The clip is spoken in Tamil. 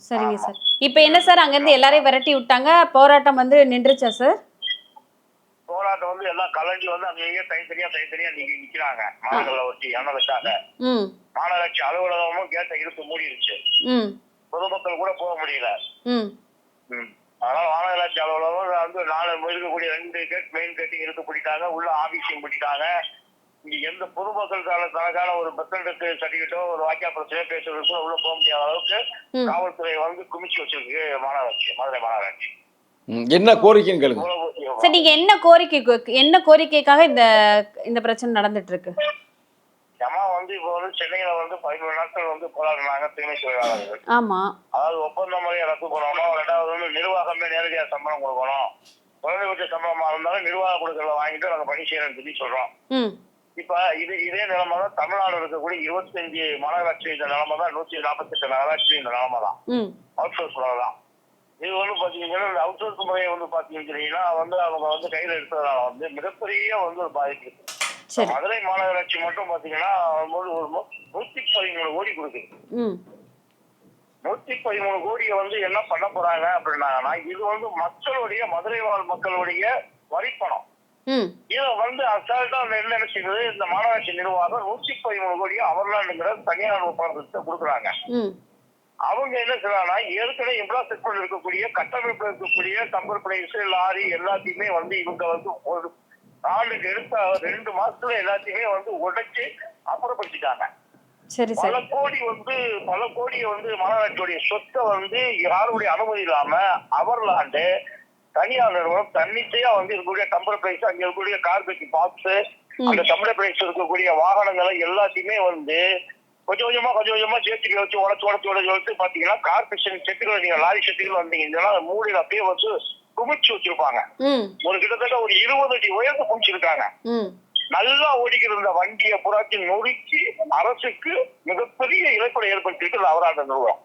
சரிங்க சார். இப்ப என்ன சார் அங்கிருந்து எல்லாரையும் விரட்டி விட்டாங்க, போராட்டம் வந்து நின்றுச்சா சார்? போராட்டம் வந்து எல்லாம் கலண்டி வந்து அங்கேயே தனித்தனியா நீங்க நிக்கிறாங்க மாநகரில் ஒட்டி அண்ணனுக்காக. மாநகராட்சி அலுவலகமும் கேட்டை இழுத்து மூடிடுச்சு. பொதுமக்கள் கூட போக முடியல. அதனால மாநகராட்சி அலுவலகம் வந்து 4 இருக்கக்கூடிய 2 கேட் மெயின் கேட்டையும் இழுத்து பிடிட்டாங்க, உள்ள ஆபீஸையும் பிடிட்டாங்க. இங்க எந்த பொதுமக்கள் தனக்கான ஒரு பெர்சன்ட் சர்டிபிகேட்டோ ஒரு வாக்கியா பிரச்சனையோ பேசுறதுக்கு உள்ள போக முடியாத அளவுக்கு காவல்துறை வந்து குமிச்சு வச்சிருக்கு மாநகராட்சி, மதுரை மாநகராட்சி. என்ன கோரிக்கைன்னு கேளுங்க சார். நீங்க என்ன கோரிக்கைக்காக இந்த பிரச்சனை நடந்துட்டு இருக்கு? ஜமா வந்து இப்போ வந்து சென்னையில வந்து 11 நாட்கள் வந்து போராடினாங்க தூய்மை தொழிலாளர்கள். ஆமா. அதாவது ஒப்பந்த முறையை ரத்து பண்ணணும், 2வது வந்து நிர்வாகமே நேரடியா சம்பளம் கொடுக்கணும், குறைந்தபட்ச சம்பளமா இருந்தாலும் நிர்வாக கொடுக்கறத வாங்கிட்டு நாங்க பணி செய்யறோம்னு சொல்லி சொல்றோம். இப்ப இதே நிலைமை தான் தமிழ்நாடு இருக்கக்கூடிய 25 மாநகராட்சி இந்த நிலைமை தான், 148 நகராட்சி இந்த நிலைமை தான். அவுட் சோர்ஸ் முறை தான் இது. வந்து பாத்தீங்கன்னா இந்த அவுட் சோர்ஸ் முறையை வந்து பாத்தீங்கன்னா வந்து அவங்க வந்து கையில எடுத்ததுனால வந்து மிகப்பெரிய வந்து ஒரு பாதிப்பு இருக்கு. மதுரை மாநகராட்சி மட்டும் பாத்தீங்கன்னா ஒரு 113 கோடி கொடுக்குது. 113 கோடியை வந்து என்ன பண்ண போறாங்க அப்படின்னாங்கன்னா, இது வந்து மக்களுடைய, மதுரை வாழ் மக்களுடைய வரிப்பணம். இதை வந்து அசால்ட்டா என்ன நினைச்சுக்கிறது இந்த மாநகராட்சி நிர்வாகம் 113 கோடியை அவர்லாண்டுங்கிற தனியார் ஒப்பந்தத்தை கொடுக்குறாங்க. அவங்க என்ன செய்யறாங்கன்னா, ஏற்கனவே இன்ஃப்ராஸ்ட்ரக்சர் இருக்கக்கூடிய கட்டமைப்பு இருக்கக்கூடிய டம்பர் பிளேஸ், லாரி எல்லாத்தையுமே வந்து இவங்க வந்து ஒரு ஆண்டுக்கு எடுத்த 2 மாசத்துல எல்லாத்தையுமே வந்து உடைச்சு அப்புறப்படுத்திட்டாங்க. பல கோடியை வந்து மாநகராட்சியுடைய சொத்தை வந்து யாருடைய அனுமதி இல்லாம அவர்லாண்டு தனியார் நிறுவனம் தன்னிச்சையா வந்து இருக்கக்கூடிய டம்பர் பிளேஸ், அங்க இருக்கக்கூடிய கார்பெட் பாக்ஸ், அந்த டம்பர் பிளேஸ் இருக்கக்கூடிய வாகனங்களை எல்லாத்தையுமே வந்து கொஞ்சம் கொஞ்சமா ஜேசிபி வச்சு உடச்சு பாத்தீங்கன்னா கார்பரேஷன் செட்டுகள், நீங்க லாரி செட்டுகள் வந்தீங்கன்னா மூலையில அப்படியே வச்சு குமிச்சு வச்சிருப்பாங்க. ஒரு கிட்டத்தட்ட ஒரு 20 அடி உயர்ந்து குமிச்சிருக்காங்க. நல்லா ஓடிக்கிட்டு இருந்த வண்டியை புறாச்சி நொறுக்கி அரசுக்கு மிகப்பெரிய இழப்பை ஏற்படுத்திட்டு அவராண்ட நிறுவனம்.